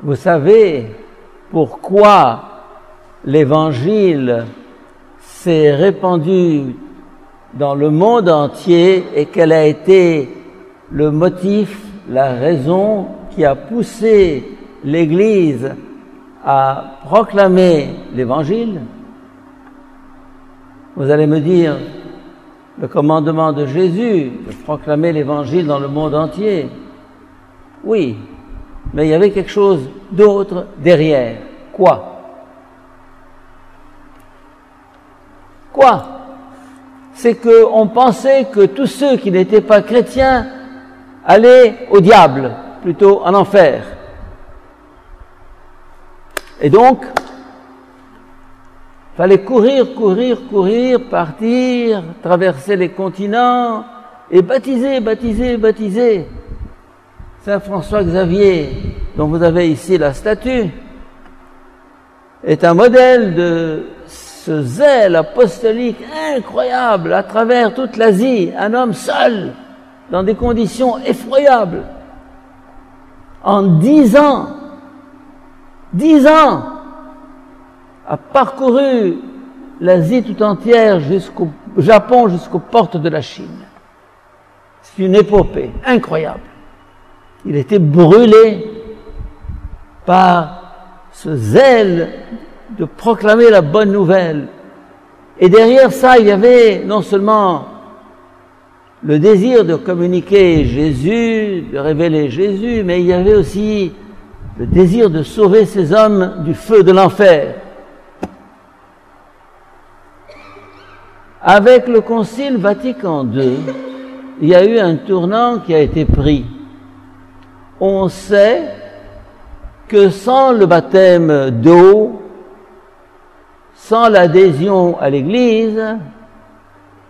Vous savez pourquoi l'Évangile s'est répandu dans le monde entier et quel a été le motif, la raison qui a poussé l'Église à proclamer l'Évangile? Vous allez me dire, le commandement de Jésus de proclamer l'Évangile dans le monde entier. Oui, mais il y avait quelque chose d'autre derrière. Quoi? C'est qu'on pensait que tous ceux qui n'étaient pas chrétiens allaient au diable, plutôt en enfer. Et donc, fallait courir, partir, traverser les continents et baptiser. Saint François Xavier, dont vous avez ici la statue, est un modèle de ce zèle apostolique incroyable à travers toute l'Asie, un homme seul, dans des conditions effroyables. En 10 ans, a parcouru l'Asie tout entière jusqu'au Japon, jusqu'aux portes de la Chine. C'est une épopée incroyable. Il était brûlé par ce zèle de proclamer la bonne nouvelle. Et derrière ça, il y avait non seulement le désir de communiquer Jésus, de révéler Jésus, mais il y avait aussi le désir de sauver ces hommes du feu de l'enfer. Avec le Concile Vatican II, il y a eu un tournant qui a été pris. On sait que sans le baptême d'eau, sans l'adhésion à l'Église,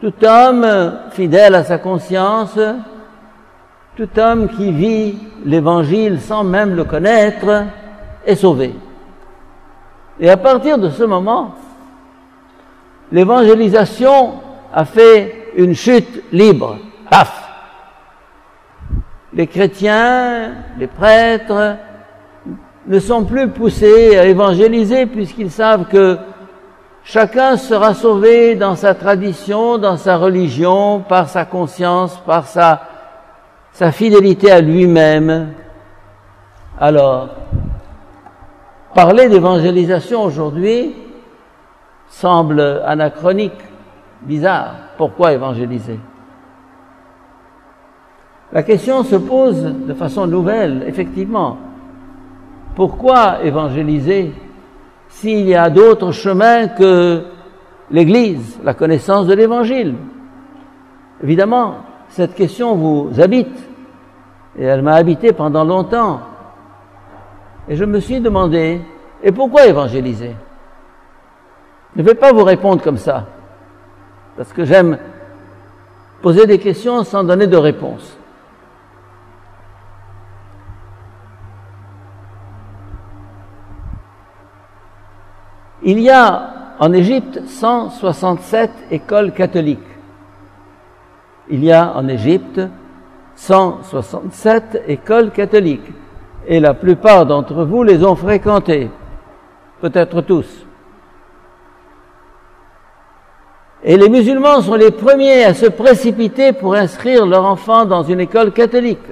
tout homme fidèle à sa conscience, tout homme qui vit l'Évangile sans même le connaître, est sauvé. Et à partir de ce moment, l'évangélisation a fait une chute libre. Paf! Les chrétiens, les prêtres ne sont plus poussés à évangéliser puisqu'ils savent que chacun sera sauvé dans sa tradition, dans sa religion, par sa conscience, par sa fidélité à lui-même. Alors, parler d'évangélisation aujourd'hui semble anachronique, bizarre. Pourquoi évangéliser? La question se pose de façon nouvelle, effectivement. Pourquoi évangéliser s'il y a d'autres chemins que l'Église, la connaissance de l'Évangile? Évidemment, cette question vous habite, et elle m'a habité pendant longtemps. Et je me suis demandé, et pourquoi évangéliser? Je ne vais pas vous répondre comme ça, parce que j'aime poser des questions sans donner de réponse. Il y a en Égypte 167 écoles catholiques. Il y a en Égypte 167 écoles catholiques. Et la plupart d'entre vous les ont fréquentées. Peut-être tous. Et les musulmans sont les premiers à se précipiter pour inscrire leur enfant dans une école catholique.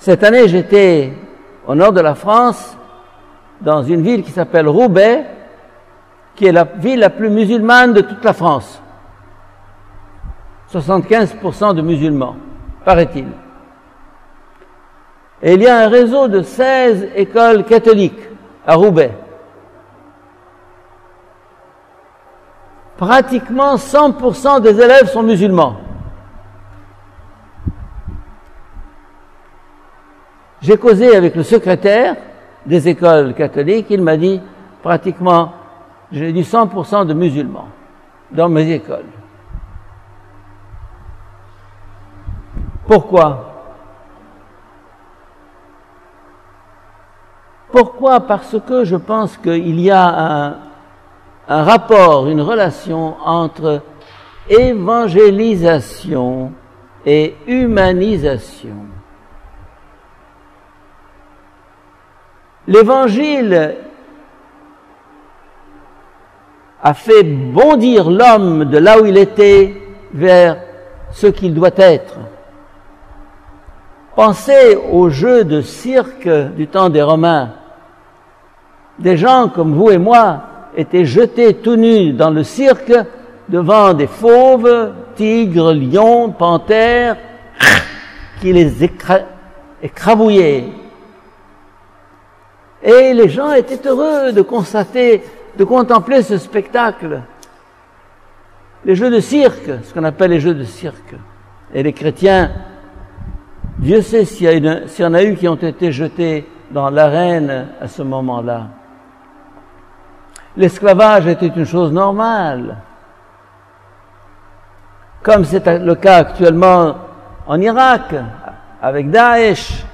Cette année, j'étais au nord de la France, dans une ville qui s'appelle Roubaix, qui est la ville la plus musulmane de toute la France. 75% de musulmans, paraît-il. Et il y a un réseau de 16 écoles catholiques à Roubaix. Pratiquement 100% des élèves sont musulmans. J'ai causé avec le secrétaire des écoles catholiques, il m'a dit pratiquement, j'ai dit 100% de musulmans dans mes écoles. Pourquoi? Pourquoi? Parce que je pense qu'il y a un rapport, une relation entre évangélisation et humanisation. L'Évangile a fait bondir l'homme de là où il était vers ce qu'il doit être. Pensez aux jeux de cirque du temps des Romains. Des gens comme vous et moi étaient jetés tout nus dans le cirque devant des fauves, tigres, lions, panthères, qui les écrabouillaient. Et les gens étaient heureux de constater, de contempler ce spectacle. Les jeux de cirque, ce qu'on appelle les jeux de cirque. Et les chrétiens, Dieu sait s'il y en a eu qui ont été jetés dans l'arène à ce moment-là. L'esclavage était une chose normale. Comme c'est le cas actuellement en Irak, avec Daesh,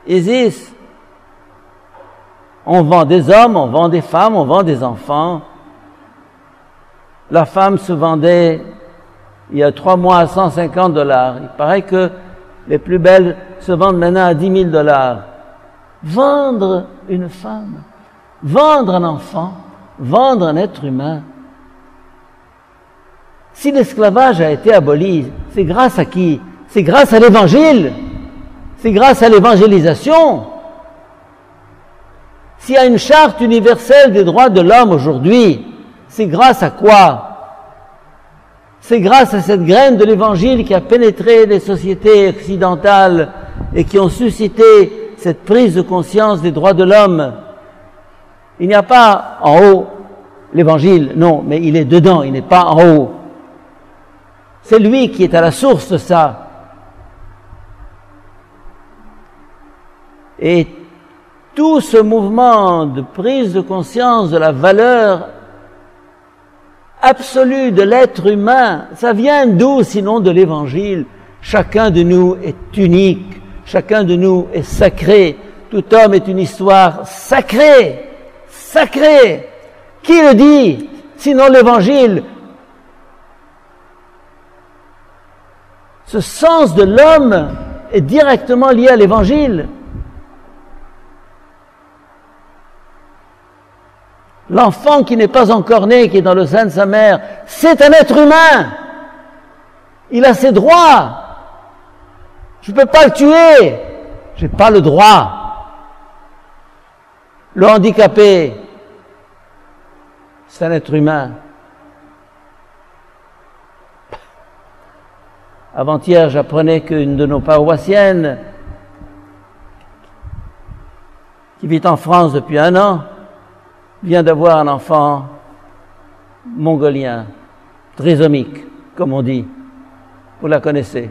ISIS. On vend des hommes, on vend des femmes, on vend des enfants. La femme se vendait il y a 3 mois à $150. Il paraît que les plus belles se vendent maintenant à $10,000. Vendre une femme, vendre un enfant, vendre un être humain. Si l'esclavage a été aboli, c'est grâce à qui? C'est grâce à l'Évangile. C'est grâce à l'évangélisation. S'il y a une charte universelle des droits de l'homme aujourd'hui, c'est grâce à quoi? C'est grâce à cette graine de l'Évangile qui a pénétré les sociétés occidentales et qui ont suscité cette prise de conscience des droits de l'homme. Il n'y a pas en haut l'Évangile, non, mais il est dedans, il n'est pas en haut. C'est lui qui est à la source de ça. Et tout ce mouvement de prise de conscience de la valeur absolue de l'être humain, ça vient d'où sinon de l'Évangile? Chacun de nous est unique, chacun de nous est sacré, tout homme est une histoire sacrée, sacrée. Qui le dit sinon l'Évangile? Ce sens de l'homme est directement lié à l'Évangile. L'enfant qui n'est pas encore né, qui est dans le sein de sa mère, c'est un être humain. Il a ses droits. Je ne peux pas le tuer. Je n'ai pas le droit. Le handicapé, c'est un être humain. Avant-hier, j'apprenais qu'une de nos paroissiennes, qui vit en France depuis 1 an, vient d'avoir un enfant mongolien, trisomique, comme on dit. Vous la connaissez.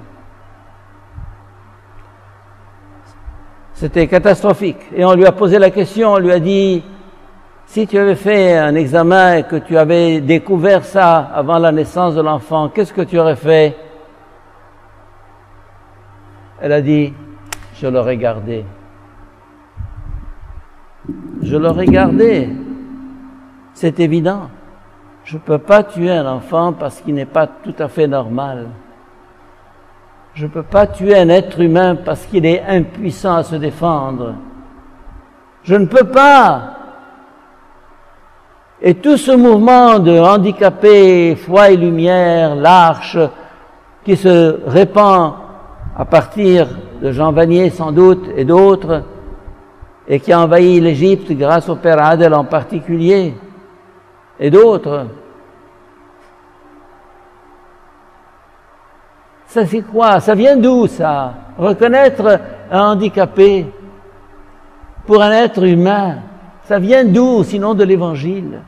C'était catastrophique. Et on lui a posé la question, on lui a dit, si tu avais fait un examen et que tu avais découvert ça avant la naissance de l'enfant, qu'est-ce que tu aurais fait? Elle a dit, je l'aurais gardé. Je l'aurais gardé. C'est évident. Je ne peux pas tuer un enfant parce qu'il n'est pas tout à fait normal. Je ne peux pas tuer un être humain parce qu'il est impuissant à se défendre. Je ne peux pas. Et tout ce mouvement de handicapés, foi et lumière, l'Arche, qui se répand à partir de Jean Vanier sans doute et d'autres, et qui a envahi l'Égypte grâce au Père Adel en particulier, et d'autres. Ça c'est quoi? Ça vient d'où ça? Reconnaître un handicapé pour un être humain, ça vient d'où sinon de l'Évangile?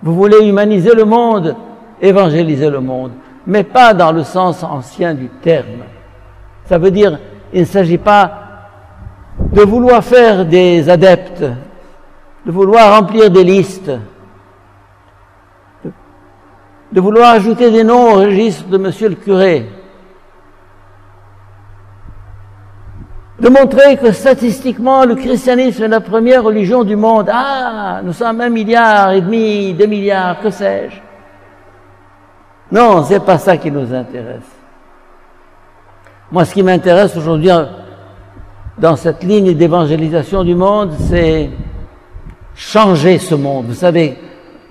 Vous voulez humaniser le monde, évangéliser le monde, mais pas dans le sens ancien du terme. Ça veut dire, il ne s'agit pas de vouloir faire des adeptes, de vouloir remplir des listes, de vouloir ajouter des noms au registre de monsieur le curé, de montrer que statistiquement le christianisme est la première religion du monde. Ah, nous sommes 1,5 milliard, 2 milliards, que sais-je. Non, c'est pas ça qui nous intéresse. Moi, ce qui m'intéresse aujourd'hui dans cette ligne d'évangélisation du monde, c'est changer ce monde. Vous savez,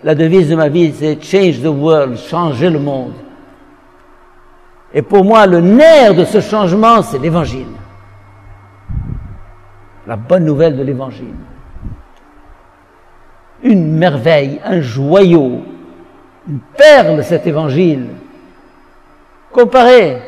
la devise de ma vie, c'est « Change the world », changer le monde. Et pour moi, le nerf de ce changement, c'est l'Évangile. La bonne nouvelle de l'Évangile. Une merveille, un joyau, une perle, cet Évangile. Comparez.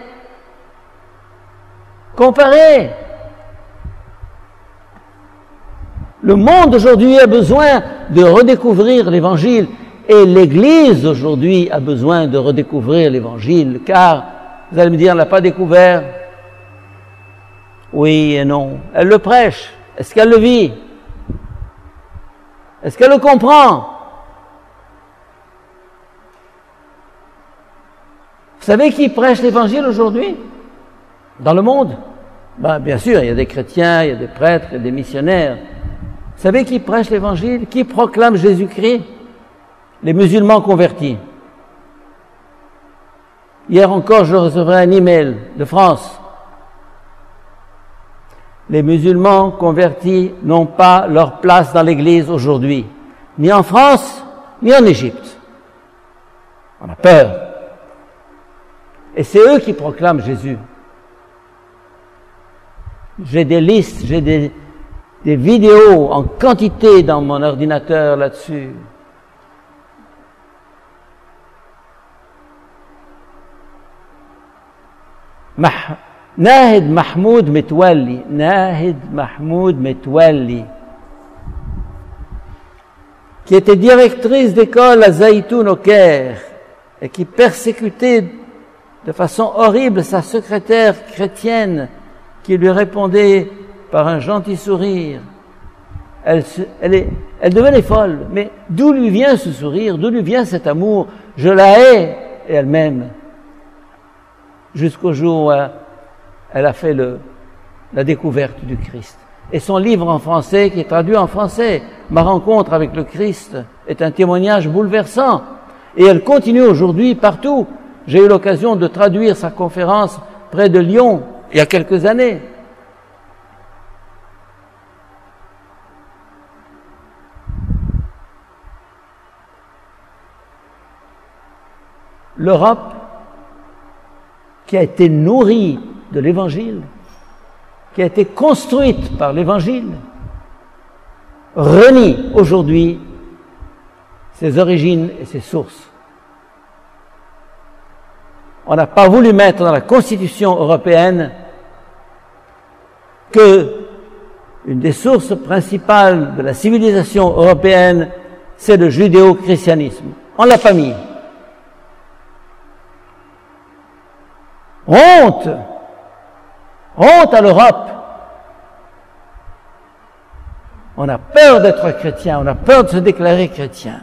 Le monde aujourd'hui a besoin de redécouvrir l'Évangile et l'Église aujourd'hui a besoin de redécouvrir l'Évangile, car, vous allez me dire, elle n'a pas découvert. Oui et non. Elle le prêche. Est-ce qu'elle le vit? Est-ce qu'elle le comprend? Vous savez qui prêche l'Évangile aujourd'hui dans le monde? Bien sûr, il y a des chrétiens, il y a des prêtres, il y a des missionnaires. Vous savez qui prêche l'Évangile? Qui proclame Jésus-Christ? Les musulmans convertis. Hier encore, je recevrai un email de France. Les musulmans convertis n'ont pas leur place dans l'Église aujourd'hui, ni en France, ni en Égypte. On a peur. Et c'est eux qui proclament Jésus. J'ai des listes, j'ai des vidéos en quantité dans mon ordinateur là-dessus. Nahid Mahmoud Metwalli, qui était directrice d'école à Zaïtoun au Caire et qui persécutait de façon horrible sa secrétaire chrétienne qui lui répondait par un gentil sourire. Elle devenait folle. Mais d'où lui vient ce sourire? D'où lui vient cet amour? Je la hais, et elle m'aime. Jusqu'au jour où elle a fait la découverte du Christ. Et son livre en français, qui est traduit en français, Ma rencontre avec le Christ, est un témoignage bouleversant. Et elle continue aujourd'hui partout. J'ai eu l'occasion de traduire sa conférence près de Lyon, il y a quelques années. L'Europe, qui a été nourrie de l'Évangile, qui a été construite par l'Évangile, renie aujourd'hui ses origines et ses sources. On n'a pas voulu mettre dans la Constitution européenne que une des sources principales de la civilisation européenne, c'est le judéo-christianisme. On ne l'a pas mis. Honte! Honte à l'Europe! On a peur d'être chrétien, on a peur de se déclarer chrétien.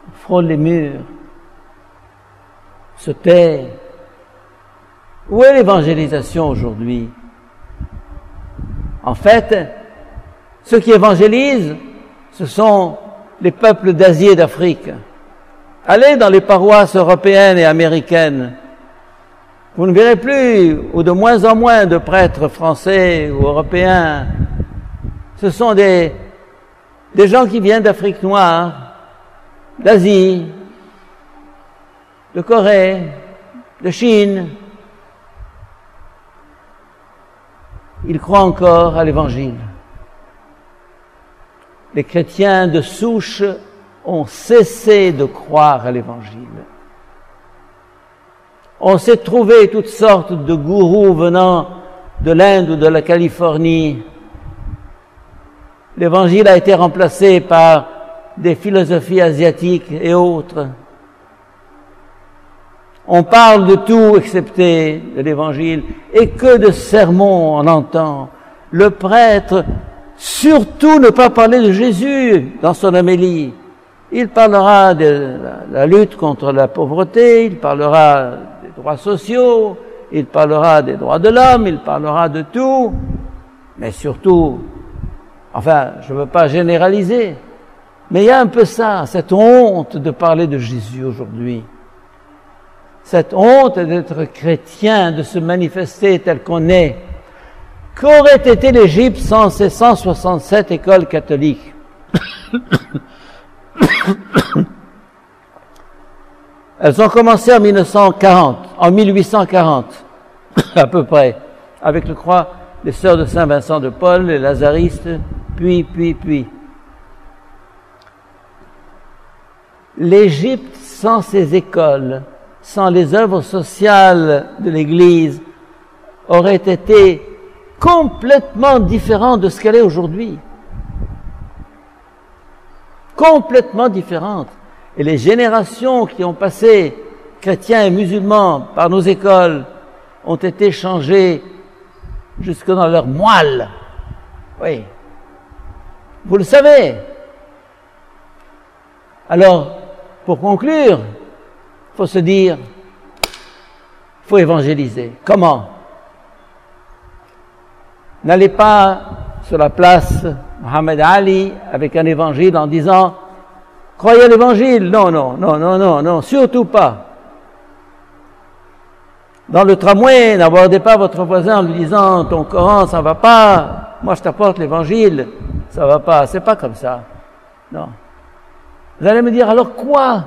On frôle les murs, se tait. Où est l'évangélisation aujourd'hui? En fait, ceux qui évangélisent, ce sont les peuples d'Asie et d'Afrique. Allez dans les paroisses européennes et américaines. Vous ne verrez plus, ou de moins en moins, de prêtres français ou européens. Ce sont des gens qui viennent d'Afrique noire, d'Asie, de Corée, de Chine. Ils croient encore à l'Évangile. Les chrétiens de souche ont cessé de croire à l'Évangile. On s'est trouvé toutes sortes de gourous venant de l'Inde ou de la Californie. L'Évangile a été remplacé par des philosophies asiatiques et autres. On parle de tout excepté de l'Évangile. Et que de sermons on entend. Le prêtre, surtout ne pas parler de Jésus dans son homélie. Il parlera de la lutte contre la pauvreté, il parlera des droits sociaux, il parlera des droits de l'homme, il parlera de tout, mais surtout, enfin, je ne veux pas généraliser, mais il y a un peu ça, cette honte de parler de Jésus aujourd'hui. cette honte d'être chrétien, de se manifester tel qu'on est. Qu'aurait été l'Égypte sans ces 167 écoles catholiques? Elles ont commencé en 1840, à peu près, avec, je crois, les sœurs de Saint-Vincent de Paul, les lazaristes, puis. L'Égypte, sans ces écoles, sans les œuvres sociales de l'Église, aurait été complètement différente de ce qu'elle est aujourd'hui. Complètement différente. Et les générations qui ont passé, chrétiens et musulmans, par nos écoles, ont été changées jusque dans leur moelle. Oui. Vous le savez. Alors, pour conclure, il faut se dire, il faut évangéliser. Comment? N'allez pas sur la place Mohammed Ali avec un évangile en disant « Croyez à l'évangile ». Non, surtout pas. Dans le tramway, n'abordez pas votre voisin en lui disant « Ton Coran, ça va pas, moi je t'apporte l'évangile, ça va pas ». C'est pas comme ça. Non. Vous allez me dire, alors quoi?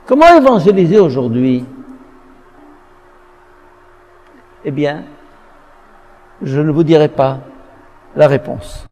Comment évangéliser aujourd'hui? Eh bien, je ne vous dirai pas la réponse.